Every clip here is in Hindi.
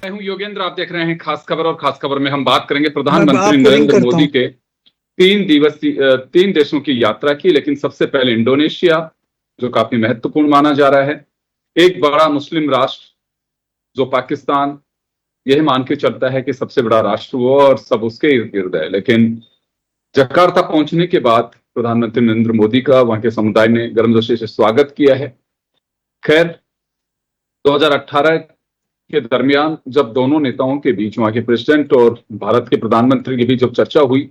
मैं हूं योगेंद्र, आप देख रहे हैं खास खबर। और खास खबर में हम बात करेंगे मैं प्रधानमंत्री आपको लिंक नरेंद्र करता मोदी हूँ। के 3 देशों की यात्रा की। लेकिन सबसे पहले इंडोनेशिया, जो काफी महत्वपूर्ण माना जा रहा है। एक बड़ा मुस्लिम राष्ट्र जो पाकिस्तान यह मान के चलता है कि सबसे बड़ा राष्ट्र वो और सब उसके इर्द गिर्द है। लेकिन जकार्ता पहुंचने के बाद प्रधानमंत्री नरेंद्र मोदी का वहां के समुदाय ने गर्मजोशी से स्वागत किया है। खैर, 2018 के दरमियान जब दोनों नेताओं के बीच, वहां के प्रेसिडेंट और भारत के प्रधानमंत्री के बीच जब चर्चा हुई,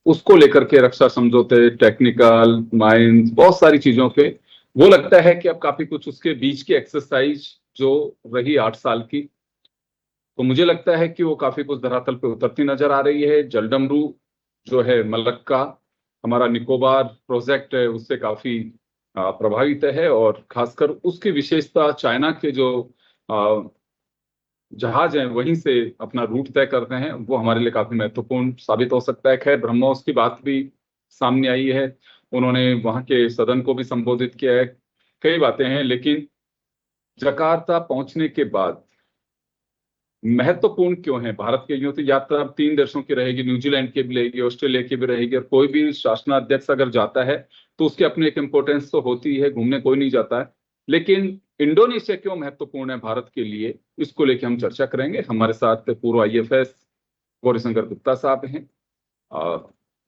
उसको लेकर के रक्षा समझौते, टेक्निकल माइंस, बहुत सारी चीजों पे वो लगता है कि अब काफी कुछ उसके बीच की एक्सरसाइज जो रही 8 साल की, तो मुझे लगता है कि वो काफी कुछ धरातल पे उतरती नजर आ रही है। जलडमरू जो है मलक्का, हमारा निकोबार प्रोजेक्ट है, उससे काफी प्रभावित है। और खासकर उसकी विशेषता चाइना के जो जहाज हैं वहीं से अपना रूट तय करते हैं, वो हमारे लिए काफी महत्वपूर्ण साबित हो सकता है। खैर, ब्रह्मोस की बात भी सामने आई है, उन्होंने वहां के सदन को भी संबोधित किया है। कई बातें हैं, लेकिन जकार्ता पहुंचने के बाद महत्वपूर्ण क्यों है भारत के? यूं तो यात्रा अब 3 देशों की रहेगी, न्यूजीलैंड की भी रहेगी, ऑस्ट्रेलिया की भी रहेगी। और कोई भी शासनाध्यक्ष अगर जाता है तो उसकी अपनी एक इंपॉर्टेंस तो होती है, घूमने कोई नहीं जाता है। लेकिन इंडोनेशिया क्यों महत्वपूर्ण है भारत के लिए, इसको लेकर हम चर्चा करेंगे। हमारे साथ पूर्व IFS गौरीशंकर गुप्ता साहब हैं,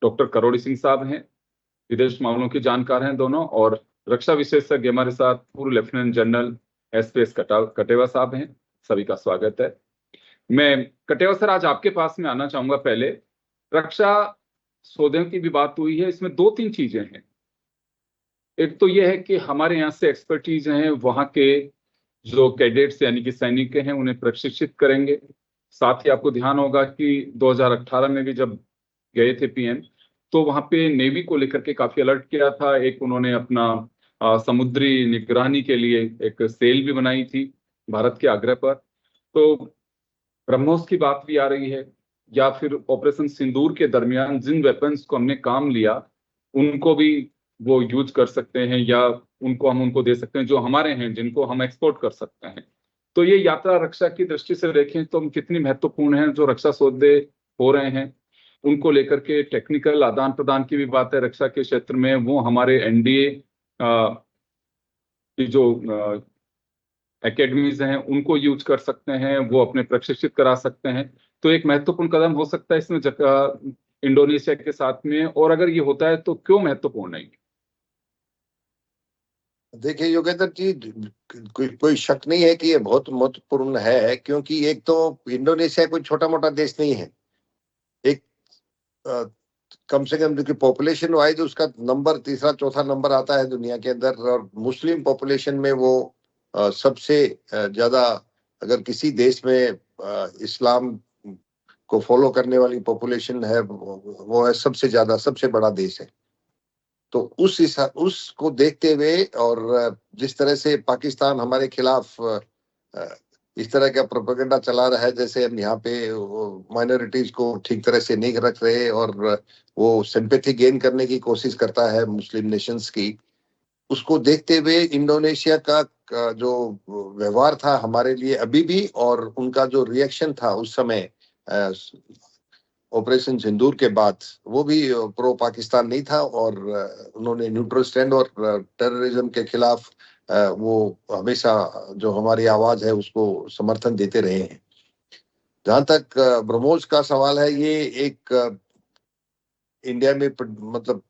डॉक्टर करोड़ी सिंह साहब हैं, विदेश मामलों के जानकार हैं दोनों, और रक्षा विशेषज्ञ हमारे साथ पूर्व लेफ्टिनेंट जनरल SPS कटेवा साहब हैं। सभी का स्वागत है। मैं कटेवा सर, आज आपके पास में आना चाहूंगा। पहले रक्षा सौदे की भी बात हुई है, इसमें 2-3 चीजें हैं। एक तो यह है कि हमारे यहाँ से एक्सपर्टीज हैं, वहां के जो कैडेट्स यानी कि सैनिक हैं उन्हें प्रशिक्षित करेंगे। साथ ही आपको ध्यान होगा कि 2018 में भी जब गए थे PM, तो वहां पे नेवी को लेकर के काफी अलर्ट किया था। एक उन्होंने अपना समुद्री निगरानी के लिए एक सेल भी बनाई थी भारत के आग्रह पर। तो ब्रह्मोस की बात भी आ रही है, या फिर ऑपरेशन सिंदूर के दरमियान जिन वेपन्स को हमने काम लिया उनको भी वो यूज कर सकते हैं, या उनको दे सकते हैं जो हमारे हैं, जिनको हम एक्सपोर्ट कर सकते हैं। तो ये यात्रा रक्षा की दृष्टि से देखें तो हम कितनी महत्वपूर्ण है। जो रक्षा सौदे हो रहे हैं उनको लेकर के टेक्निकल आदान प्रदान की भी बात है रक्षा के क्षेत्र में, वो हमारे NDA की जो एकेडमीज हैं उनको यूज कर सकते हैं, वो अपने प्रशिक्षित करा सकते हैं। तो एक महत्वपूर्ण कदम हो सकता है इसमें इंडोनेशिया के साथ में। और अगर ये होता है तो क्यों महत्वपूर्ण है? देखिए योगेंद्र जी, कोई शक नहीं है कि ये बहुत महत्वपूर्ण है, क्योंकि एक तो इंडोनेशिया कोई छोटा मोटा देश नहीं है। एक कम से कम देखिए पॉपुलेशन वाइज उसका नंबर तीसरा चौथा नंबर आता है दुनिया के अंदर, और मुस्लिम पॉपुलेशन में वो सबसे ज्यादा, अगर किसी देश में इस्लाम को फॉलो करने वाली पॉपुलेशन है वो है सबसे ज्यादा, सबसे बड़ा देश है। तो उसको देखते हुए, और जिस तरह से पाकिस्तान हमारे खिलाफ इस तरह का प्रोपेगेंडा चला रहा है, जैसे हम यहाँ पे माइनॉरिटीज को ठीक तरह से नहीं रख रहे, और वो सिंपैथी गेन करने की कोशिश करता है मुस्लिम नेशंस की, उसको देखते हुए इंडोनेशिया का जो व्यवहार था हमारे लिए अभी भी, और उनका जो रिएक्शन था उस समय ऑपरेशन सिंदूर के बाद, वो भी प्रो पाकिस्तान नहीं था, और उन्होंने न्यूट्रल स्टैंड और टेररिज्म के खिलाफ वो हमेशा जो हमारी आवाज है उसको समर्थन देते रहे हैं। जहां तक ब्रह्मोस का सवाल है, ये एक इंडिया में मतलब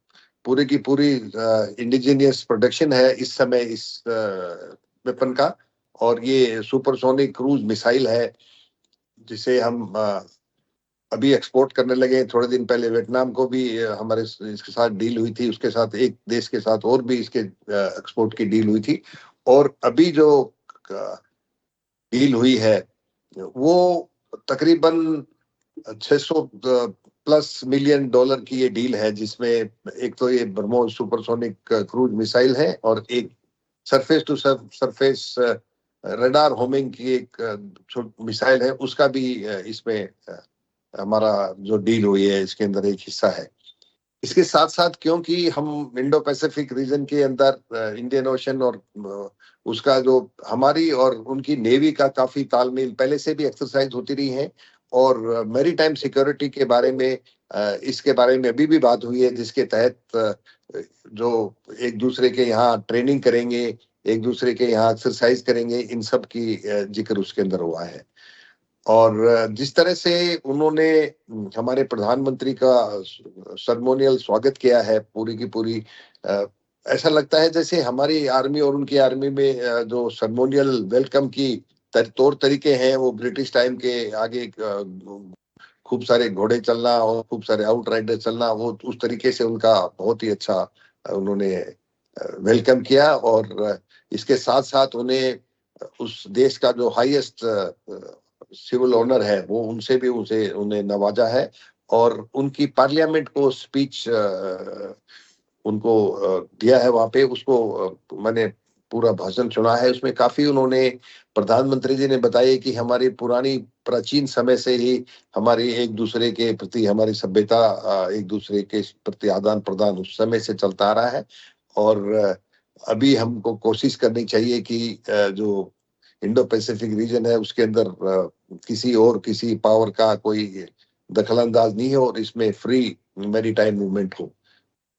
पूरी की पूरी इंडिजीनियस प्रोडक्शन है इस समय इस वेपन का, और ये सुपरसोनिक क्रूज मिसाइल है जिसे हम अभी एक्सपोर्ट करने लगे। थोड़े दिन पहले वियतनाम को भी हमारे इसके साथ डील हुई थी, उसके साथ एक देश के साथ और भी इसके एक्सपोर्ट की डील हुई थी, और अभी जो डील हुई है वो तकरीबन 600+ मिलियन डॉलर की ये डील है, जिसमें एक तो ये ब्रह्मोस सुपरसोनिक क्रूज मिसाइल है, और एक surface to surface radar homing की एक मिसाइल है, उसका भी इसमें हमारा जो डील हुई है इसके अंदर एक हिस्सा है। इसके साथ साथ क्योंकि हम इंडो पैसिफिक रीजन के अंदर इंडियन ओशन और उसका जो हमारी और उनकी नेवी का काफी तालमेल पहले से भी एक्सरसाइज होती रही है, और मैरीटाइम सिक्योरिटी के बारे में इसके बारे में अभी भी बात हुई है, जिसके तहत जो एक दूसरे के यहाँ ट्रेनिंग करेंगे, एक दूसरे के यहाँ एक्सरसाइज करेंगे, इन सब की जिक्र उसके अंदर हुआ है। और जिस तरह से उन्होंने हमारे प्रधानमंत्री का सेरेमोनियल स्वागत किया है पूरी की पूरी, ऐसा लगता है जैसे हमारी आर्मी और उनकी आर्मी में जो सेरेमोनियल वेलकम की तौर तरीके हैं वो ब्रिटिश टाइम के आगे खूब सारे घोड़े चलना और खूब सारे आउट राइडर चलना, वो उस तरीके से उनका बहुत ही अच्छा उन्होंने वेलकम किया। और इसके साथ साथ उन्हें उस देश का जो हाईएस्ट सिविल ऑनर है वो उनसे भी उन्हें नवाजा है, और उनकी पार्लियामेंट को स्पीच उनको दिया है वहां पे, उसको मैंने पूरा भाषण सुना है। उसमें काफी उन्होंने प्रधानमंत्री जी ने बताया कि हमारी पुरानी प्राचीन समय से ही हमारी एक दूसरे के प्रति हमारी सभ्यता एक दूसरे के प्रति आदान प्रदान उस समय से चलता आ रहा है, और अभी हमको कोशिश करनी चाहिए कि जो इंडो पैसिफिक रीजन है उसके अंदर किसी पावर का कोई दखलंदाज नहीं हो और इसमें फ्री मैरीटाइम मूवमेंट हो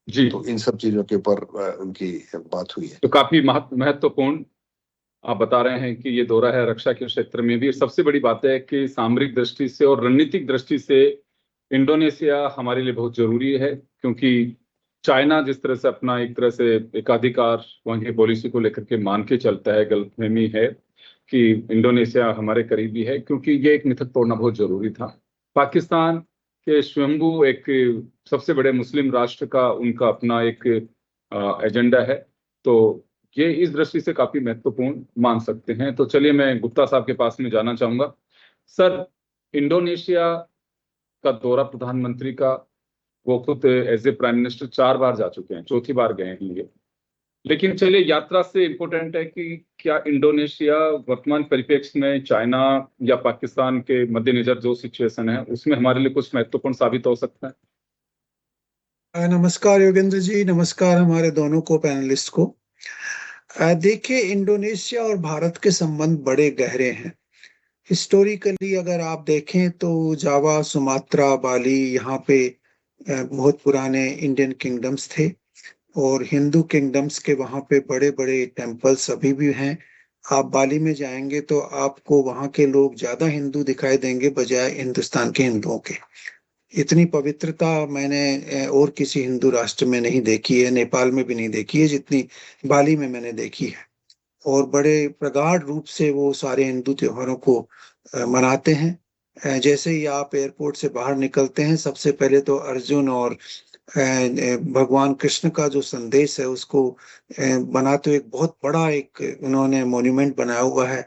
जी। तो इन सब चीजों के ऊपर उनकी बात हुई है। तो काफी महत्वपूर्ण आप बता रहे हैं कि ये दौरा है रक्षा के क्षेत्र में भी। सबसे बड़ी बात है कि सामरिक दृष्टि से और रणनीतिक दृष्टि से इंडोनेशिया हमारे लिए बहुत जरूरी है, क्योंकि चाइना जिस तरह से अपना एक तरह से एकाधिकार वहां की पॉलिसी को लेकर के मान के चलता है, गलतफहमी है कि इंडोनेशिया हमारे करीबी है, क्योंकि ये एक मिथक तोड़ना बहुत जरूरी था। पाकिस्तान के स्वयंभू एक सबसे बड़े मुस्लिम राष्ट्र का उनका अपना एक एजेंडा है, तो ये इस दृष्टि से काफी महत्वपूर्ण मान सकते हैं। तो चलिए मैं गुप्ता साहब के पास में जाना चाहूंगा। सर, इंडोनेशिया का दौरा प्रधानमंत्री का, वो खुद एज ए प्राइम मिनिस्टर 4 बार जा चुके हैं, चौथी बार गए हैं ये। लेकिन चलिए यात्रा से इम्पोर्टेंट है कि क्या इंडोनेशिया वर्तमान परिप्रेक्ष्य में चाइना या पाकिस्तान के मद्देनजर जो सिचुएशन है उसमें हमारे लिए कुछ महत्वपूर्ण साबित हो सकता है? नमस्कार योगेंद्र जी, नमस्कार हमारे दोनों को पैनलिस्ट को। देखिए, इंडोनेशिया और भारत के संबंध बड़े गहरे हैं। हिस्टोरिकली अगर आप देखें तो जावा, सुमात्रा, बाली, यहाँ पे बहुत पुराने इंडियन किंगडम्स थे, और हिंदू किंगडम्स के वहाँ पे बड़े बड़े टेम्पल्स अभी भी हैं। आप बाली में जाएंगे तो आपको वहाँ के लोग ज्यादा हिंदू दिखाई देंगे बजाय हिंदुस्तान के हिंदुओं के। इतनी पवित्रता मैंने और किसी हिंदू राष्ट्र में नहीं देखी है, नेपाल में भी नहीं देखी है जितनी बाली में मैंने देखी है। और बड़े प्रगाढ़ रूप से वो सारे हिंदू त्योहारों को मनाते हैं। जैसे ही आप एयरपोर्ट से बाहर निकलते हैं, सबसे पहले तो अर्जुन और भगवान कृष्ण का जो संदेश है उसको बनाते हुए एक बहुत बड़ा एक उन्होंने मॉन्यूमेंट बनाया हुआ है।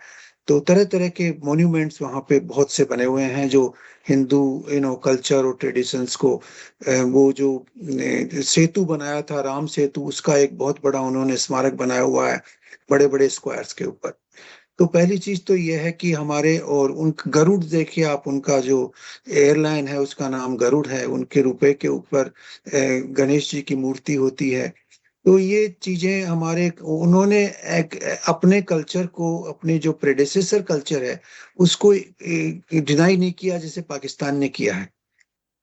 तो तरह तरह के मॉन्यूमेंट्स वहाँ पे बहुत से बने हुए हैं जो हिंदू कल्चर और ट्रेडिशंस को, वो जो सेतु बनाया था राम सेतु, उसका एक बहुत बड़ा उन्होंने स्मारक बनाया हुआ है बड़े बड़े स्क्वायर्स के ऊपर। तो पहली चीज तो ये है कि हमारे, और उन गरुड़ देखिए आप, उनका जो एयरलाइन है उसका नाम गरुड़ है, उनके रुपए के ऊपर गणेश जी की मूर्ति होती है। तो ये चीजें हमारे, उन्होंने अपने कल्चर को, अपने जो प्रेडेसेसर कल्चर है उसको डिनाई नहीं किया जैसे पाकिस्तान ने किया है।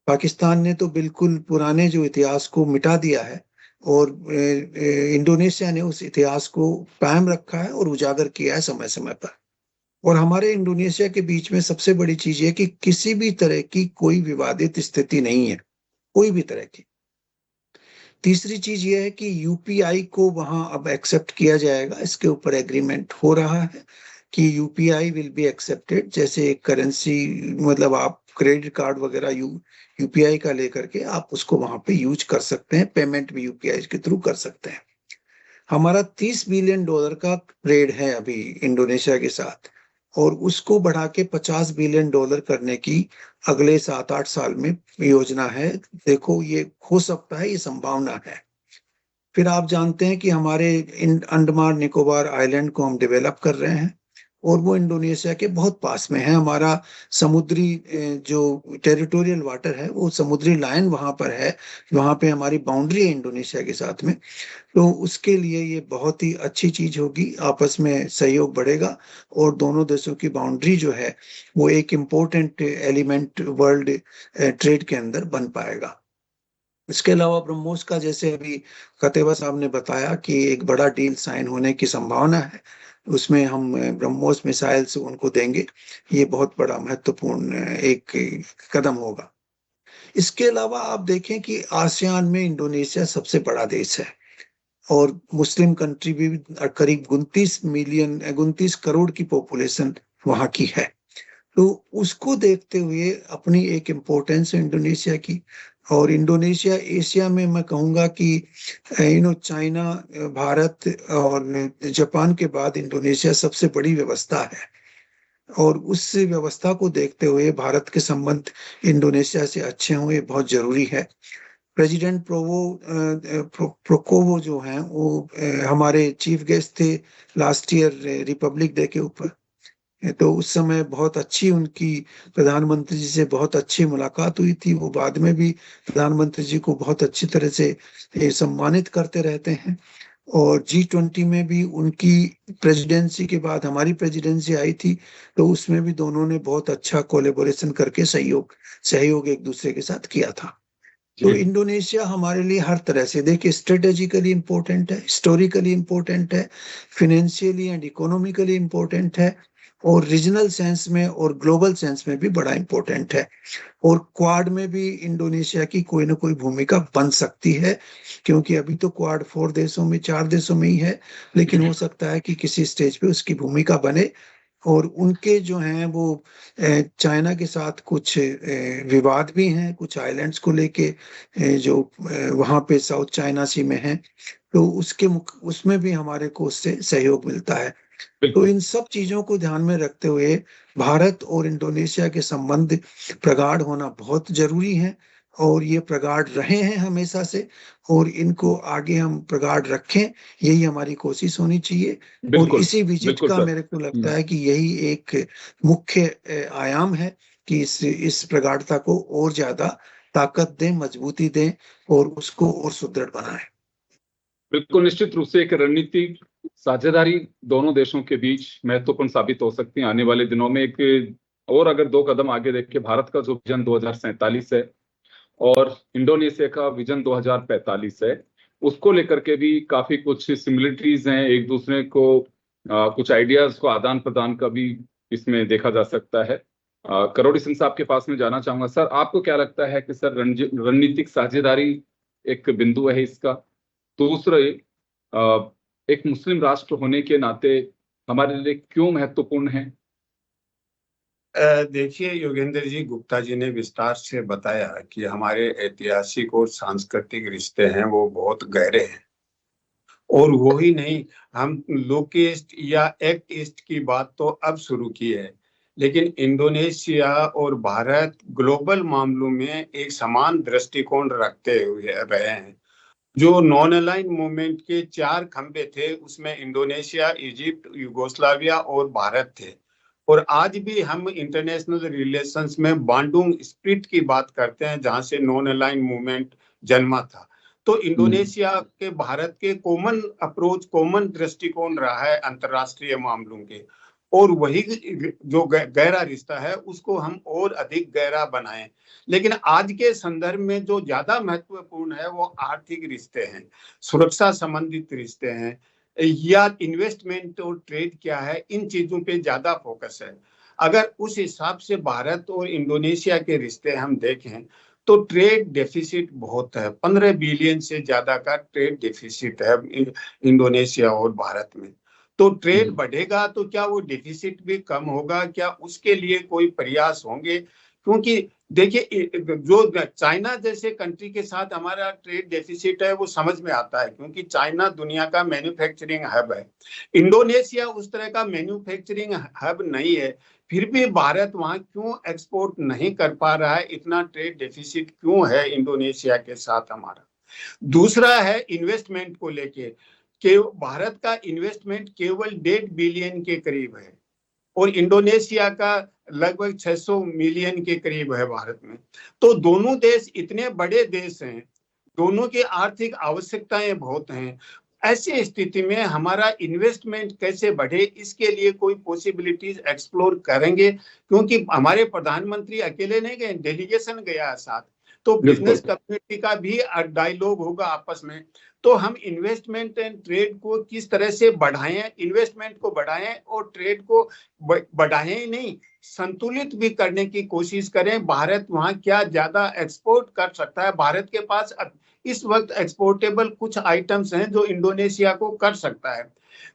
पाकिस्तान ने तो बिल्कुल पुराने जो इतिहास को मिटा दिया है, और इंडोनेशिया ने उस इतिहास को कायम रखा है और उजागर किया है समय समय पर। और हमारे इंडोनेशिया के बीच में सबसे बड़ी चीज ये कि किसी भी तरह की कोई विवादित स्थिति नहीं है, कोई भी तरह की। तीसरी चीज ये है कि यूपीआई को वहां अब एक्सेप्ट किया जाएगा, इसके ऊपर एग्रीमेंट हो रहा है कि यूपीआई विल बी एक्सेप्टेड। जैसे एक करेंसी, मतलब आप क्रेडिट कार्ड वगैरह यूपीआई का लेकर के आप उसको वहां पे यूज कर सकते हैं, पेमेंट भी यूपीआई के थ्रू कर सकते हैं। हमारा $30 बिलियन का ट्रेड है अभी इंडोनेशिया के साथ, और उसको बढ़ा के $50 बिलियन करने की अगले 7-8 साल में योजना है। देखो, ये हो सकता है, ये संभावना है। फिर आप जानते हैं कि हमारे अंडमान निकोबार आइलैंड को हम डेवलप कर रहे हैं, और वो इंडोनेशिया के बहुत पास में है। हमारा समुद्री जो टेरिटोरियल वाटर है, वो समुद्री लाइन वहां पर है, वहां पे हमारी बाउंड्री है इंडोनेशिया के साथ में। तो उसके लिए ये बहुत ही अच्छी चीज होगी, आपस में सहयोग बढ़ेगा और दोनों देशों की बाउंड्री जो है वो एक इम्पोर्टेंट एलिमेंट वर्ल्ड ट्रेड के अंदर बन पाएगा। इसके अलावा ब्रह्मोस का, जैसे अभी कतेबा साहब ने बताया कि एक बड़ा डील साइन होने की संभावना है, उसमें हम ब्रह्मोस मिसाइल्स उनको देंगे। ये बहुत बड़ा महत्वपूर्ण एक कदम होगा। इसके अलावा आप देखें कि आसियान में इंडोनेशिया सबसे बड़ा देश है और मुस्लिम कंट्री भी करीब 29 करोड़ की पॉपुलेशन वहां की है। तो उसको देखते हुए अपनी एक इम्पोर्टेंस है इंडोनेशिया की। और इंडोनेशिया एशिया में मैं कहूँगा कि चाइना, भारत और जापान के बाद इंडोनेशिया सबसे बड़ी व्यवस्था है। और उस व्यवस्था को देखते हुए भारत के संबंध इंडोनेशिया से अच्छे हों, ये बहुत जरूरी है। प्रेसिडेंट प्रोकोवो जो हैं वो हमारे चीफ गेस्ट थे लास्ट ईयर रिपब्लिक डे के ऊपर। तो उस समय बहुत अच्छी उनकी प्रधानमंत्री जी से बहुत अच्छी मुलाकात हुई थी। वो बाद में भी प्रधानमंत्री जी को बहुत अच्छी तरह से सम्मानित करते रहते हैं। और G20 में भी उनकी प्रेसिडेंसी के बाद हमारी प्रेसिडेंसी आई थी, तो उसमें भी दोनों ने बहुत अच्छा कोलेबोरेशन करके सहयोग एक दूसरे के साथ किया था। तो इंडोनेशिया हमारे लिए हर तरह से, देखिए, स्ट्रेटेजिकली इंपॉर्टेंट है, हिस्टोरिकली इंपॉर्टेंट है, फिनेंशियली एंड इकोनॉमिकली इंपॉर्टेंट है, और रीजनल सेंस में और ग्लोबल सेंस में भी बड़ा इंपॉर्टेंट है। और क्वाड में भी इंडोनेशिया की कोई ना कोई भूमिका बन सकती है, क्योंकि अभी तो क्वाड 4 देशों में ही है, लेकिन हो सकता है कि किसी स्टेज पे उसकी भूमिका बने। और उनके जो हैं वो चाइना के साथ कुछ विवाद भी हैं, कुछ आइलैंड्स को लेके जो वहाँ पे साउथ चाइना सी में है, तो उसमें भी हमारे को उससे सहयोग मिलता है। तो इन सब चीजों को ध्यान में रखते हुए भारत और इंडोनेशिया के संबंध प्रगाढ़ होना बहुत जरूरी है, और ये प्रगाढ़ रहे हैं हमेशा से, और इनको आगे हम प्रगाढ़ रखें, यही हमारी कोशिश होनी चाहिए। और इसी विजिट का मेरे को लगता है कि यही एक मुख्य आयाम है कि इस प्रगाढ़ता को और ज्यादा ताकत दें, मजबूती दें और उसको और सुदृढ़ बनाएं। बिल्कुल, निश्चित रूप से एक रणनीतिक साझेदारी दोनों देशों के बीच महत्वपूर्ण साबित हो सकती है आने वाले दिनों में। एक और अगर 2 कदम आगे देख के, भारत का जो विजन 2047 है और इंडोनेशिया का विजन 2045 है, उसको लेकर के भी काफी कुछ सिमिलरिटीज हैं, एक दूसरे को कुछ आइडियाज को आदान प्रदान का भी इसमें देखा जा सकता है। करोड़ी सिंह साहब के पास में जाना चाहूंगा। सर, आपको क्या लगता है कि सर रणनीतिक साझेदारी एक बिंदु है इसका? दूसरे, एक मुस्लिम राष्ट्र होने के नाते हमारे लिए क्यों महत्वपूर्ण है? देखिए योगेंद्र जी, गुप्ता जी ने विस्तार से बताया कि हमारे ऐतिहासिक और सांस्कृतिक रिश्ते हैं वो बहुत गहरे हैं। और वो ही नहीं, हम लोकेस्ट या एक्ट ईस्ट की बात तो अब शुरू की है, लेकिन इंडोनेशिया और भारत ग्लोबल मामलों में एक समान दृष्टिकोण रखते हुए रहे हैं। जो नॉन अलाइन मूवमेंट के 4 खंबे थे, उसमें इंडोनेशिया, इजिप्ट, यूगोस्लाविया और भारत थे। और आज भी हम इंटरनेशनल रिलेशंस में बांडुंग स्प्रिट की बात करते हैं, जहां से नॉन अलाइन मूवमेंट जन्मा था। तो इंडोनेशिया के भारत के कॉमन अप्रोच, कॉमन दृष्टिकोण रहा है अंतरराष्ट्रीय मामलों के। और वही जो गहरा रिश्ता है उसको हम और अधिक गहरा बनाएं। लेकिन आज के संदर्भ में जो ज्यादा महत्वपूर्ण है वो आर्थिक रिश्ते हैं, सुरक्षा संबंधित रिश्ते हैं, या इन्वेस्टमेंट और ट्रेड क्या है, इन चीजों पे ज्यादा फोकस है। अगर उस हिसाब से भारत और इंडोनेशिया के रिश्ते हम देखें तो ट्रेड डेफिसिट बहुत है, 15 बिलियन से ज्यादा का ट्रेड डेफिसिट है इंडोनेशिया और भारत में। तो ट्रेड बढ़ेगा तो क्या वो डेफिसिट भी कम होगा? क्या उसके लिए कोई प्रयास होंगे? क्योंकि देखिए, जो चाइना जैसे कंट्री के साथ हमारा ट्रेड डेफिसिट है वो समझ में आता है, क्योंकि चाइना दुनिया का मैन्युफैक्चरिंग हब है। इंडोनेशिया उस तरह का मैन्युफैक्चरिंग हब नहीं है, फिर भी भारत वहां क्यों एक्सपोर्ट नहीं कर पा रहा है? इतना ट्रेड डेफिसिट क्यों है इंडोनेशिया के साथ हमारा? दूसरा है इन्वेस्टमेंट को लेके, कि भारत का इन्वेस्टमेंट केवल 1.5 बिलियन के करीब है। और इंडोनेशिया का लगभग 600 मिलियन के करीब है भारत में। तो दोनों देश इतने बड़े देश हैं, दोनों की आर्थिक आवश्यकताएं बहुत हैं। ऐसी स्थिति में हमारा इन्वेस्टमेंट कैसे बढ़े, इसके लिए कोई पॉसिबिलिटीज एक्सप्लोर करेंगे, क्योंकि हमारे प्रधानमंत्री अकेले नहीं गए, डेलीगेशन गया है साथ, तो बिजनेस कम्युनिटी का भी डायलॉग होगा आपस में। तो हम इन्वेस्टमेंट एंड ट्रेड को किस तरह से बढ़ाएं, इन्वेस्टमेंट को बढ़ाएं और ट्रेड को बढ़ाएं ही नहीं, संतुलित भी करने की कोशिश करें। भारत वहां क्या ज्यादा एक्सपोर्ट कर सकता है, भारत के पास इस वक्त एक्सपोर्टेबल कुछ आइटम्स हैं जो इंडोनेशिया को कर सकता है।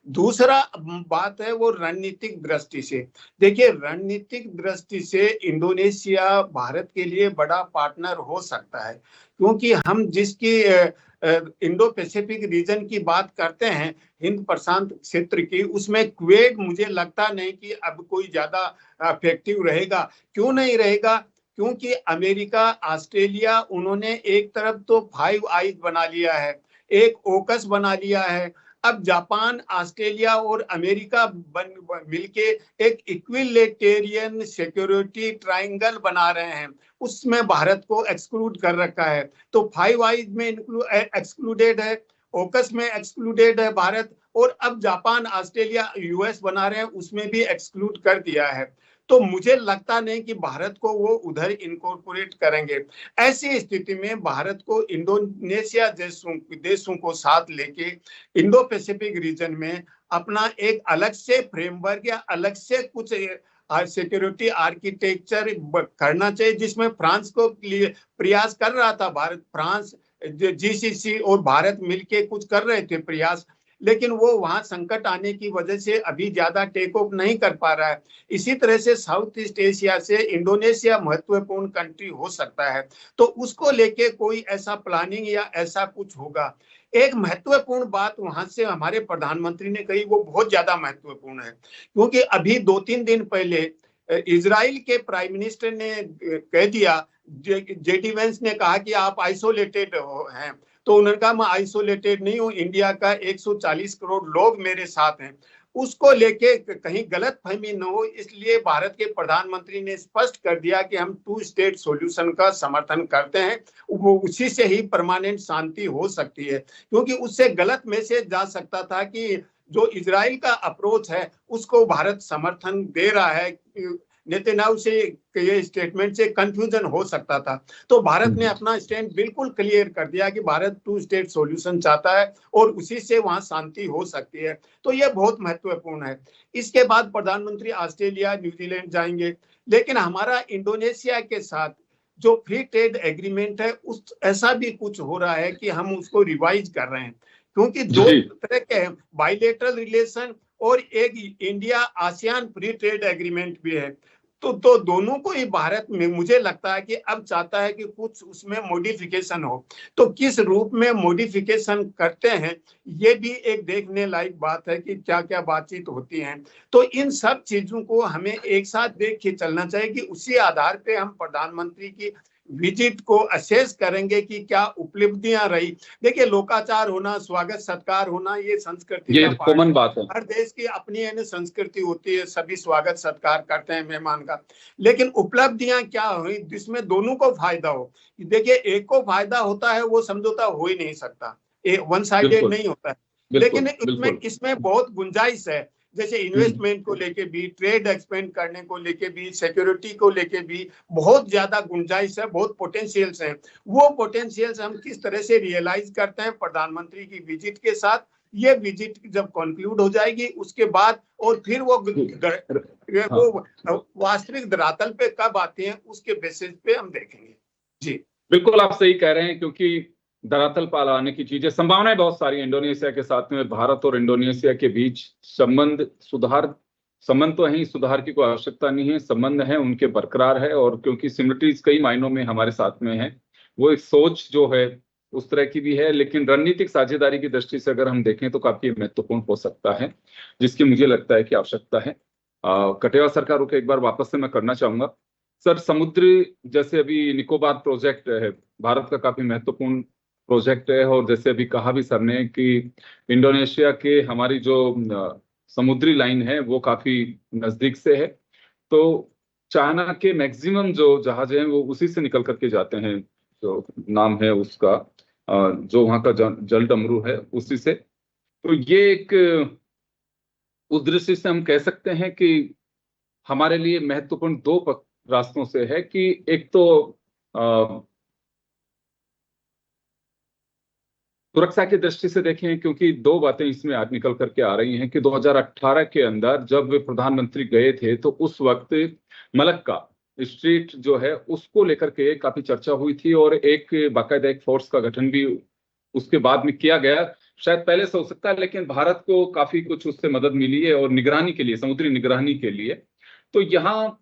दूसरा बात है वो रणनीतिक दृष्टि से। देखिए, रणनीतिक दृष्टि से इंडोनेशिया भारत के लिए बड़ा पार्टनर हो सकता है, क्योंकि हम जिसकी इंडो पैसिफिक रीजन की बात करते हैं, हिंद प्रशांत क्षेत्र की, उसमें क्वेड मुझे लगता नहीं कि अब कोई ज्यादा इफेक्टिव रहेगा। क्यों नहीं रहेगा? क्योंकि अमेरिका, ऑस्ट्रेलिया, उन्होंने एक तरफ तो 5 आइज बना लिया है, एक ओकस बना लिया है। अब जापान, ऑस्ट्रेलिया और अमेरिका मिलके एक इक्विलेटरियन सिक्योरिटी ट्रायंगल बना रहे हैं, उसमें भारत को एक्सक्लूड कर रखा है। तो 5 आइज में एक्सक्लूडेड है, ओकस में एक्सक्लूडेड है भारत, और अब जापान, ऑस्ट्रेलिया, यूएस बना रहे हैं, उसमें भी एक्सक्लूड कर दिया है। तो मुझे लगता नहीं कि भारत को वो उधर इनकॉर्पोरेट करेंगे। ऐसी स्थिति में भारत को इंडोनेशिया देशों को साथ लेके इंडो पैसिफिक रीजन में अपना एक अलग से फ्रेमवर्क या अलग से कुछ सिक्योरिटी आर्किटेक्चर करना चाहिए, जिसमें फ्रांस को प्रयास कर रहा था भारत, फ्रांस, जीसीसी और भारत मिलके कुछ कर रहे थे प्रयास, लेकिन वो वहां संकट आने की वजह से अभी ज्यादा टेक ऑफ नहीं कर पा रहा है। इसी तरह से साउथ ईस्ट एशिया से इंडोनेशिया महत्वपूर्ण कंट्री हो सकता है, तो उसको लेके कोई ऐसा प्लानिंग या ऐसा कुछ होगा। एक महत्वपूर्ण बात वहां से हमारे प्रधानमंत्री ने कही, वो बहुत ज्यादा महत्वपूर्ण है, क्योंकि अभी 2-3 दिन पहले इजराइल के प्राइम मिनिस्टर ने कह दिया, जेडी वेंस ने कहा कि आप आइसोलेटेड हैं, तो उन्होंने कहा मैं आइसोलेटेड नहीं हूं, इंडिया का 140 करोड़ लोग मेरे साथ हैं। उसको लेके कहीं गलत फहमी न हो, इसलिए भारत के प्रधानमंत्री ने स्पष्ट कर दिया कि हम 2 स्टेट सॉल्यूशन का समर्थन करते हैं, वो उसी से ही परमानेंट शांति हो सकती है। क्योंकि उससे गलत मैसेज जा सकता था कि जो इजराइल का अप्रोच है उसको भारत समर्थन दे रहा है, नेतन्याहू से ये स्टेटमेंट से कंफ्यूजन हो सकता था। तो भारत ने अपना स्टैंड बिल्कुल क्लियर कर दिया कि भारत 2 स्टेट सॉल्यूशन चाहता है और उसी से वहां शांति हो सकती है। तो ये बहुत महत्वपूर्ण है। इसके बाद प्रधानमंत्री ऑस्ट्रेलिया, न्यूजीलैंड जाएंगे, लेकिन हमारा इंडोनेशिया के साथ जो फ्री ट्रेड एग्रीमेंट है, उस ऐसा भी कुछ हो रहा है कि हम उसको रिवाइज कर रहे हैं, क्योंकि 2 तरह के बायलैटरल रिलेशन और एक India ASEAN free trade agreement भी है। तो दोनों को ही भारत में मुझे लगता है कि अब चाहता है कि कुछ उसमें मॉडिफिकेशन हो। तो किस रूप में मॉडिफिकेशन करते हैं, ये भी एक देखने लायक बात है कि क्या क्या बातचीत होती है। तो इन सब चीजों को हमें एक साथ देख के चलना चाहिए कि उसी आधार पे हम प्रधानमंत्री की विजिट को असेस करेंगे कि क्या उपलब्धियां रही। देखिए, लोकाचार होना, स्वागत सत्कार होना, ये संस्कृति ये कॉमन बात है। हर देश की अपनी संस्कृति होती है, सभी स्वागत सत्कार करते हैं मेहमान का। लेकिन उपलब्धियां क्या हुई जिसमें दोनों को फायदा हो। देखिए, एक को फायदा होता है वो समझौता हो ही नहीं सकता, वन साइडेड नहीं होता है। लेकिन इसमें बहुत गुंजाइश है, जैसे इन्वेस्टमेंट को लेके भी, ट्रेड एक्सपेंड करने को लेके भी, सिक्योरिटी को लेके भी बहुत ज्यादा गुंजाइश है, बहुत पोटेंशियल्स हैं। वो पोटेंशियल्स हम किस तरह से रियलाइज करते हैं प्रधानमंत्री की विजिट के साथ। ये विजिट जब कंक्लूड हो जाएगी उसके बाद, और फिर वो वास्तविक धरातल पे कब आते हैं उसके बेसिस पे हम देखेंगे। जी बिल्कुल, आप सही कह रहे हैं, क्योंकि धरातल पर आने की चीजें, संभावनाएं बहुत सारी इंडोनेशिया के साथ में। भारत और इंडोनेशिया के बीच संबंध तो है, सुधार की कोई आवश्यकता नहीं है, संबंध है उनके बरकरार है। और क्योंकि सिमिलरिटीज कई मायनों में हमारे साथ में है, वो एक सोच जो है उस तरह की भी है। लेकिन रणनीतिक साझेदारी की दृष्टि से अगर हम देखें तो काफी महत्वपूर्ण हो सकता है, जिसकी मुझे लगता है कि आवश्यकता है। कटेवा सरकारों के एक बार वापस से मैं करना चाहूंगा सर। समुद्री, जैसे अभी निकोबार प्रोजेक्ट है, भारत का काफी महत्वपूर्ण प्रोजेक्ट है। और जैसे अभी कहा भी सर ने कि इंडोनेशिया के हमारी जो समुद्री लाइन है वो काफी नजदीक से है। तो चाइना के मैक्सिमम जो जहाज हैं वो उसी से निकल करके जाते हैं, जो नाम है उसका जो वहां का जल डमरू है उसी से। तो ये एक उस दृष्टि से हम कह सकते हैं कि हमारे लिए महत्वपूर्ण दो रास्तों से है कि एक तो सुरक्षा की दृष्टि से देखें, क्योंकि दो बातें इसमें आज निकल करके आ रही हैं कि 2018 के अंदर जब प्रधानमंत्री गए थे तो उस वक्त मलक्का स्ट्रीट जो है उसको लेकर के काफी चर्चा हुई थी और एक बाकायदा एक फोर्स का गठन भी उसके बाद में किया गया। शायद पहले से हो सकता है, लेकिन भारत को काफी कुछ उससे मदद मिली है और निगरानी के लिए, समुद्री निगरानी के लिए। तो यहाँ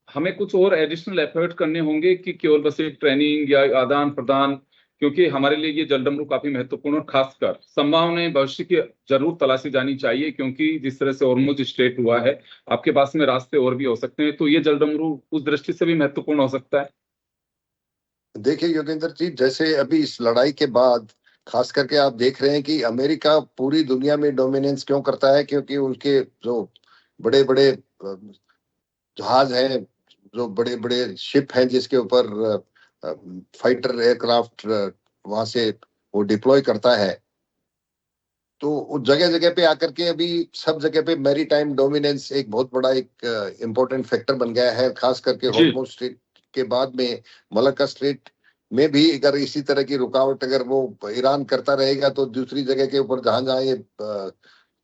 हमें कुछ और एडिशनल एफर्ट करने होंगे कि केवल बस एक ट्रेनिंग या आदान प्रदान, क्योंकि हमारे लिए ये जलडमरू काफी महत्वपूर्ण और खासकर संभावनाएं भविष्य की जरूर तलाशी जानी चाहिए, क्योंकि जिस तरह से हॉर्मुज स्ट्रेट हुआ है, आपके पास में रास्ते और भी हो सकते हैं। तो ये जलडमरू उस दृष्टि से भी महत्वपूर्ण हो सकता है। देखिए योगेंद्र जी, जैसे अभी इस लड़ाई के बाद खास करके आप देख रहे हैं कि अमेरिका पूरी दुनिया में डोमिनेंस क्यों करता है, क्योंकि उनके जो बड़े बड़े जहाज हैं, जो बड़े बड़े शिप हैं जिसके ऊपर फाइटर एयरक्राफ्ट वहां से वो डिप्लॉय करता है, तो जगह जगह पे आकर के अभी सब जगह पे मैरीटाइम डोमिनेंस एक बहुत बड़ा एक इम्पोर्टेंट फैक्टर बन गया है। खास करके हॉर्मुज स्ट्रेट के बाद में मलक्का स्ट्रेट में भी अगर इसी तरह की रुकावट अगर वो ईरान करता रहेगा तो दूसरी जगह के ऊपर जहां जहां ये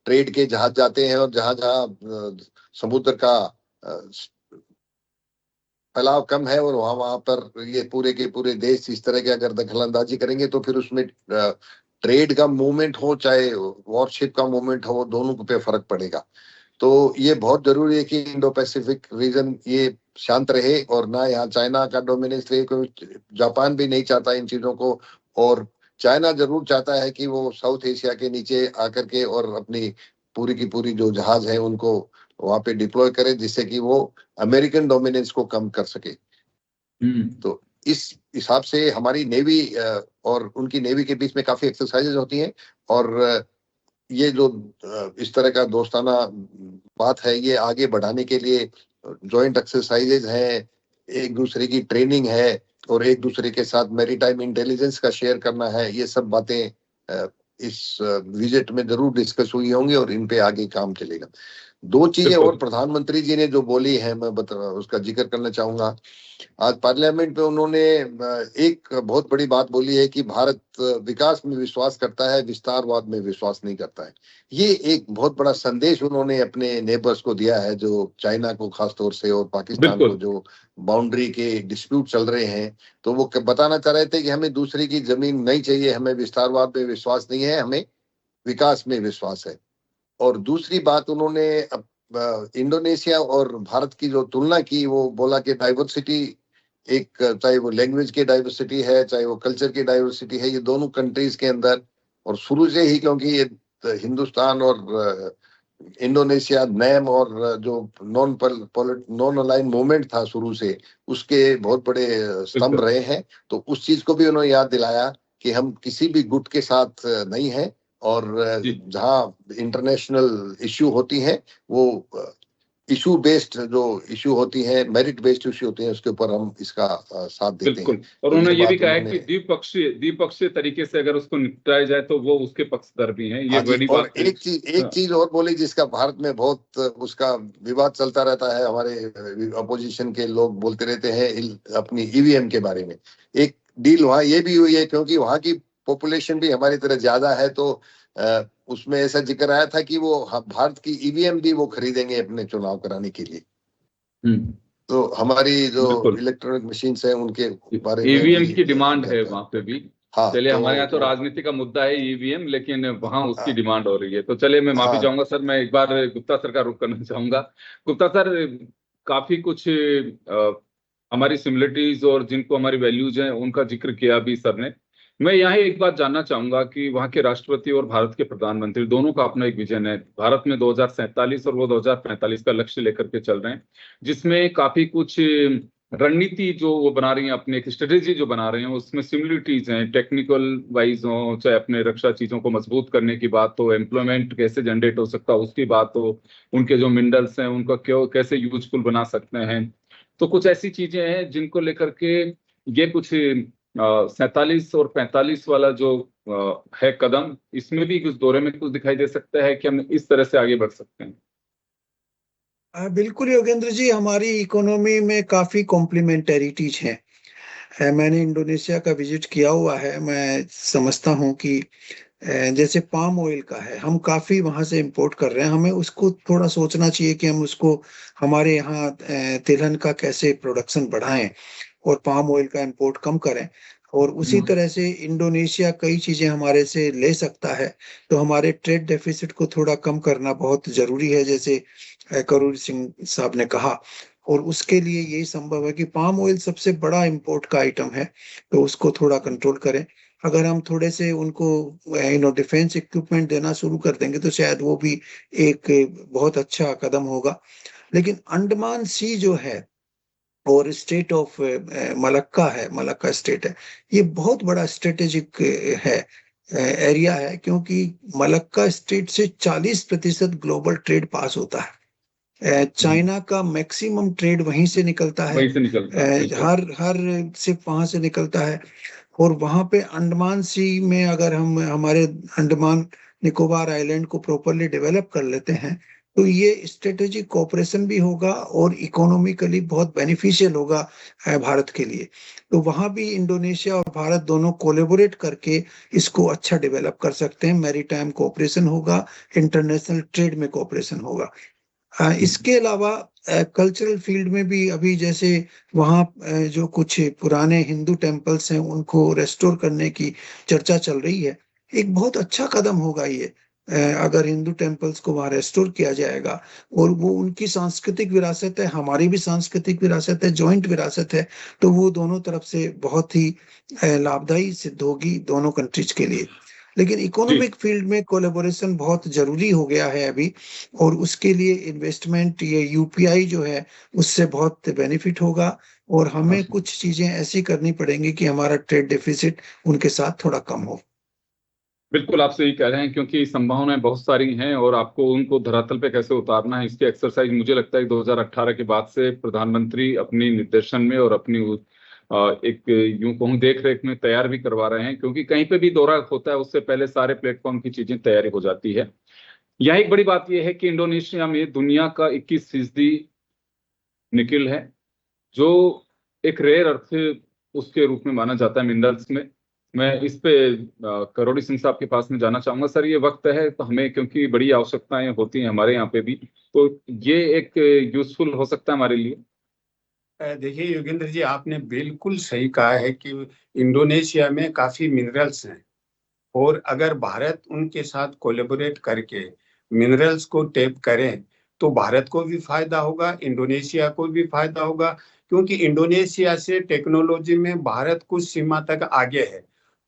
ट्रेड के जहाज जाते हैं और जहां जहां समुद्र का फैलाव कम है और वहां पर ये पूरे के पूरे देश इस तरह के अगर दखलंदाजी करेंगे तो फिर उसमें ट्रेड का मूवमेंट हो चाहे वॉरशिप का मूवमेंट हो, दोनों पे फर्क पड़ेगा। तो ये बहुत जरूरी है कि इंडो पैसिफिक रीजन ये शांत रहे और ना यहाँ चाइना का डोमिनेंस रहे, क्योंकि जापान भी नहीं चाहता इन चीजों को, और चाइना जरूर चाहता है कि वो साउथ एशिया के नीचे आकर के और अपनी पूरी की पूरी जो जहाज है उनको वहां पे डिप्लॉय करे, जिससे कि वो अमेरिकन डोमिनेंस को कम कर सके। तो इस हिसाब से हमारी नेवी और उनकी नेवी के बीच में काफी एक्सरसाइजेज होती हैं, और ये जो इस तरह का दोस्ताना बात है ये आगे बढ़ाने के लिए जॉइंट एक्सरसाइजेज हैं, एक दूसरे की ट्रेनिंग है और एक दूसरे के साथ मैरीटाइम इंटेलिजेंस का शेयर करना है। ये सब बातें इस विजिट में जरूर डिस्कस हुई होंगी और इन पे आगे काम चलेगा। दो चीजें और प्रधानमंत्री जी ने जो बोली है मैं उसका जिक्र करना चाहूंगा। आज पार्लियामेंट में उन्होंने एक बहुत बड़ी बात बोली है कि भारत विकास में विश्वास करता है, विस्तारवाद में विश्वास नहीं करता है। ये एक बहुत बड़ा संदेश उन्होंने अपने नेबर्स को दिया है, जो चाइना को खास तौर से और पाकिस्तान को, जो बाउंड्री के डिस्प्यूट चल रहे हैं। तो वो बताना चाह रहे थे कि हमें दूसरे की जमीन नहीं चाहिए, हमें विस्तारवाद में विश्वास नहीं है, हमें विकास में विश्वास है। और दूसरी बात उन्होंने इंडोनेशिया और भारत की जो तुलना की, वो बोला कि डाइवर्सिटी एक, चाहे वो लैंग्वेज की डाइवर्सिटी है चाहे वो कल्चर की डाइवर्सिटी है, ये दोनों कंट्रीज के अंदर, और शुरू से ही क्योंकि ये हिंदुस्तान और इंडोनेशिया नैम और जो नॉन अलाइन मूवमेंट था शुरू से, उसके बहुत बड़े स्तंभ रहे हैं। तो उस चीज को भी उन्होंने याद दिलाया कि हम किसी भी गुट के साथ नहीं हैं, और जहां इंटरनेशनल इश्यू होती हैं वो इशू बेस्ड जो इशू होती है, मेरिट बेस्ड इशू होती है, उसके ऊपर हम इसका साथ देते हैं। और उन्होंने ये भी कहा है कि द्विपक्षीय तरीके से अगर उसको निपटाया जाए तो वो उसके पक्षधर भी हैं। ये बड़ी बात है। एक चीज और बोली जिसका भारत में बहुत उसका विवाद चलता रहता है, हमारे अपोजिशन के लोग बोलते रहते हैं अपनी ईवीएम के बारे में। एक डील वहां ये भी हुई है, क्योंकि वहां की पॉपुलेशन भी हमारी तरह ज्यादा है, तो उसमें ऐसा जिक्र आया था कि वो भारत की ईवीएम भी वो खरीदेंगे अपने चुनाव कराने के लिए। तो हमारी जो इलेक्ट्रॉनिक मशीन है उनके बारे में ईवीएम की डिमांड है वहां पे भी। हाँ, चलिए, हमारे यहाँ तो राजनीति का मुद्दा है ईवीएम, लेकिन वहां उसकी डिमांड हो रही है। तो चलिए, मैं माफी चाहूंगा सर, मैं एक बार गुप्ता सर का रुख करना चाहूंगा। गुप्ता सर, काफी कुछ हमारी सिमिलरिटीज और जिनको हमारी वैल्यूज हैं उनका जिक्र किया अभी सर ने। मैं यहाँ एक बात जानना चाहूंगा कि वहाँ के राष्ट्रपति और भारत के प्रधानमंत्री दोनों का अपना एक विजन है। भारत में 2047 और वो 2045 का लक्ष्य लेकर के चल रहे हैं, जिसमें काफी कुछ रणनीति जो वो बना रही हैं, अपनी एक स्ट्रेटेजी जो बना रहे हैं, उसमें सिमिलरिटीज हैं, टेक्निकल वाइज हो, चाहे अपने रक्षा चीजों को मजबूत करने की बात हो, एम्प्लॉयमेंट कैसे जनरेट हो सकता है उसकी बात हो, उनके जो मिनरल्स हैं उनका क्यों कैसे यूजफुल बना सकते हैं। तो कुछ ऐसी चीजें हैं जिनको लेकर के ये कुछ 47 और 45 वाला जो है कदम, इसमें भी इस दौरे में कुछ दिखाई दे सकता है कि हम इस तरह से आगे बढ़ सकते हैं। बिल्कुल योगेंद्र जी, हमारी इकोनॉमी में काफी कॉम्प्लीमेंटरिटीज हैं। मैंने इंडोनेशिया का विजिट किया हुआ है। मैं समझता हूँ कि जैसे पाम ऑयल का है, हम काफी वहां से इंपोर्ट कर रहे हैं। हमें उसको थोड़ा सोचना चाहिए कि हम उसको हमारे यहाँ तिलहन का कैसे प्रोडक्शन बढ़ाएं और पाम ऑयल का इंपोर्ट कम करें। और उसी तरह से इंडोनेशिया कई चीजें हमारे से ले सकता है, तो हमारे ट्रेड डेफिसिट को थोड़ा कम करना बहुत जरूरी है, जैसे करूर सिंह साहब ने कहा। और उसके लिए यही संभव है कि पाम ऑयल सबसे बड़ा इंपोर्ट का आइटम है, तो उसको थोड़ा कंट्रोल करें। अगर हम थोड़े से उनको डिफेंस इक्विपमेंट देना शुरू कर देंगे तो शायद वो भी एक बहुत अच्छा कदम होगा। लेकिन अंडमान सी जो है और स्टेट ऑफ मलक्का है, मलक्का स्टेट है, ये बहुत बड़ा स्ट्रेटेजिक है, एरिया है, क्योंकि मलक्का स्टेट से 40% ग्लोबल ट्रेड पास होता है। चाइना का मैक्सिमम ट्रेड वहीं से निकलता है, वहीं से निकलता है, बिल्कुल। हर सिर्फ वहां से निकलता है। और वहां पे अंडमान सी में अगर हम हमारे अंडमान निकोबार आइलैंड को प्रॉपरली डेवलप कर लेते हैं, तो ये स्ट्रेटेजिक कोऑपरेशन भी होगा और इकोनॉमिकली बहुत बेनिफिशियल होगा भारत के लिए। तो वहां भी इंडोनेशिया और भारत दोनों कोलेबोरेट करके इसको अच्छा डेवलप कर सकते हैं। मैरीटाइम कोऑपरेशन होगा, इंटरनेशनल ट्रेड में कोऑपरेशन होगा। इसके अलावा कल्चरल फील्ड में भी अभी जैसे वहाँ जो कुछ पुराने हिंदू टेम्पल्स हैं उनको रेस्टोर करने की चर्चा चल रही है। एक बहुत अच्छा कदम होगा ये, अगर हिंदू टेम्पल्स को वहाँ रेस्टोर किया जाएगा। और वो उनकी सांस्कृतिक विरासत है, हमारी भी सांस्कृतिक विरासत है, जॉइंट विरासत है। तो वो दोनों तरफ से बहुत ही लाभदायी सिद्ध होगी दोनों कंट्रीज के लिए। लेकिन जी इकोनॉमिक फील्ड में कोलेबोरेशन बहुत जरूरी हो गया है अभी, और उसके लिए इन्वेस्टमेंट, ये यूपीआई जो है उससे बहुत बेनिफिट होगा। और हमें कुछ चीजें ऐसी करनी पड़ेंगी कि हमारा ट्रेड डेफिसिट उनके साथ थोड़ा कम हो। बिल्कुल, आप सही कह रहे हैं, क्योंकि संभावनाएं बहुत सारी हैं और आपको उनको धरातल पे कैसे उतारना है, इसकी एक्सरसाइज मुझे लगता है 2018 के बाद से प्रधानमंत्री अपनी निर्देशन में और अपनी एक यूं कहूं देख रेख में तैयार भी करवा रहे हैं, क्योंकि कहीं पे भी दौरा होता है उससे पहले सारे प्लेटफॉर्म की चीजें तैयारी हो जाती है। यह एक बड़ी बात यह है कि इंडोनेशिया में दुनिया का 21% निकिल है, जो एक रेयर अर्थ उसके रूप में माना जाता है मिनरल्स में। मैं इस पे करोड़ी सिंह साहब के पास में जाना चाहूंगा। सर, ये वक्त है तो हमें, क्योंकि बड़ी आवश्यकताएं होती हैं हमारे यहाँ पे भी, तो ये एक यूजफुल हो सकता है हमारे लिए। देखिए योगेंद्र जी, आपने बिल्कुल सही कहा है कि इंडोनेशिया में काफी मिनरल्स हैं, और अगर भारत उनके साथ कोलेबोरेट करके मिनरल्स को टैप करें तो भारत को भी फायदा होगा, इंडोनेशिया को भी फायदा होगा। क्योंकि इंडोनेशिया से टेक्नोलॉजी में भारत कुछ सीमा तक आगे है,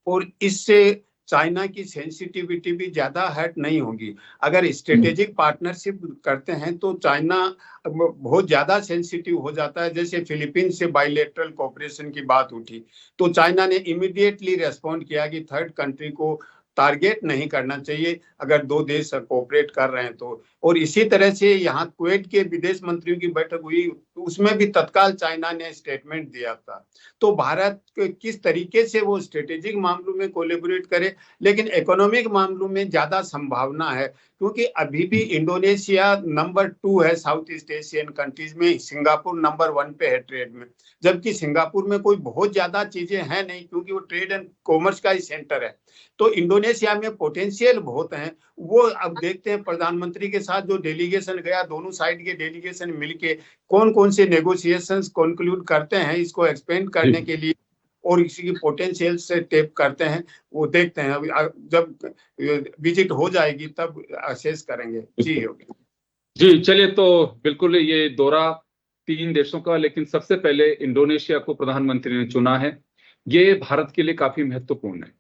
और इससे चाइना की सेंसिटिविटी भी ज्यादा हर्ट नहीं होगी। अगर स्ट्रेटेजिक पार्टनरशिप करते हैं तो चाइना बहुत ज्यादा सेंसिटिव हो जाता है। जैसे फिलीपींस से बाइलेटरल कोऑपरेशन की बात उठी तो चाइना ने इमीडिएटली रेस्पॉन्ड किया कि थर्ड कंट्री को टारगेट नहीं करना चाहिए अगर दो देश कोऑपरेट कर रहे हैं तो। और इसी तरह से यहाँ कुवैत के विदेश मंत्रियों की बैठक हुई, उसमें भी तत्काल चाइना ने स्टेटमेंट दिया था। तो भारत किस तरीके से वो स्ट्रेटेजिक मामलों में कोलेबोरेट करे, लेकिन इकोनॉमिक मामलों में ज्यादा संभावना है, क्योंकि अभी भी इंडोनेशिया नंबर 2 है साउथ ईस्ट एशियन कंट्रीज में, सिंगापुर नंबर 1 पे है ट्रेड में। जबकि सिंगापुर में कोई बहुत ज्यादा चीजें हैं नहीं, क्योंकि वो ट्रेड एंड कॉमर्स का ही सेंटर है। तो इंडोनेशिया में पोटेंशियल बहुत हैं। वो अब देखते हैं प्रधानमंत्री के साथ जो डेलीगेशन गया, दोनों साइड के डेलीगेशन मिलके कौन कौन से नेगोशिएशंस कंक्लूड करते हैं इसको एक्सपेंड करने के लिए, और इसी की पोटेंशियल से टेप करते हैं, वो देखते हैं। अभी जब विजिट हो जाएगी तब असेस करेंगे। जी होगी जी, चलिए, तो बिल्कुल ये दौरा 3 देशों का, लेकिन सबसे पहले इंडोनेशिया को प्रधानमंत्री ने चुना है। ये भारत के लिए काफी महत्वपूर्ण है।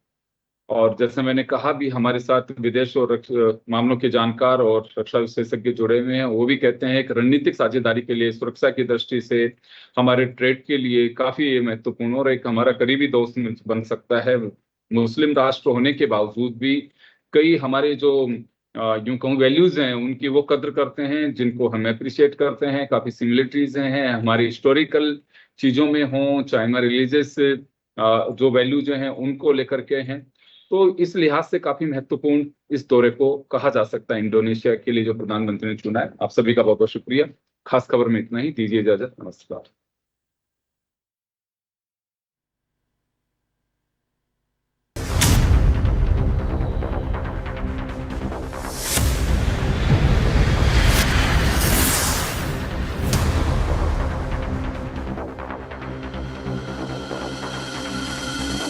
और जैसे मैंने कहा भी, हमारे साथ विदेश और मामलों के जानकार और रक्षा विशेषज्ञ जुड़े हुए हैं। वो भी कहते हैं एक रणनीतिक साझेदारी के लिए, सुरक्षा की दृष्टि से, हमारे ट्रेड के लिए काफी महत्वपूर्ण और एक हमारा करीबी दोस्त बन सकता है। मुस्लिम राष्ट्र होने के बावजूद भी कई हमारे जो यूं कहूँ वैल्यूज हैं, उनकी वो कद्र करते हैं, जिनको हम अप्रिशिएट करते हैं। काफी सिमिलरिटीज हैं हमारी हिस्टोरिकल चीजों में हों, चाहे हमारे रिलीजियस जो वैल्यूज हैं उनको लेकर के हैं। तो इस लिहाज से काफी महत्वपूर्ण इस दौरे को कहा जा सकता है इंडोनेशिया के लिए, जो प्रधानमंत्री ने चुना है। आप सभी का बहुत बहुत शुक्रिया। खास खबर में इतना ही, दीजिए इजाजत, नमस्कार।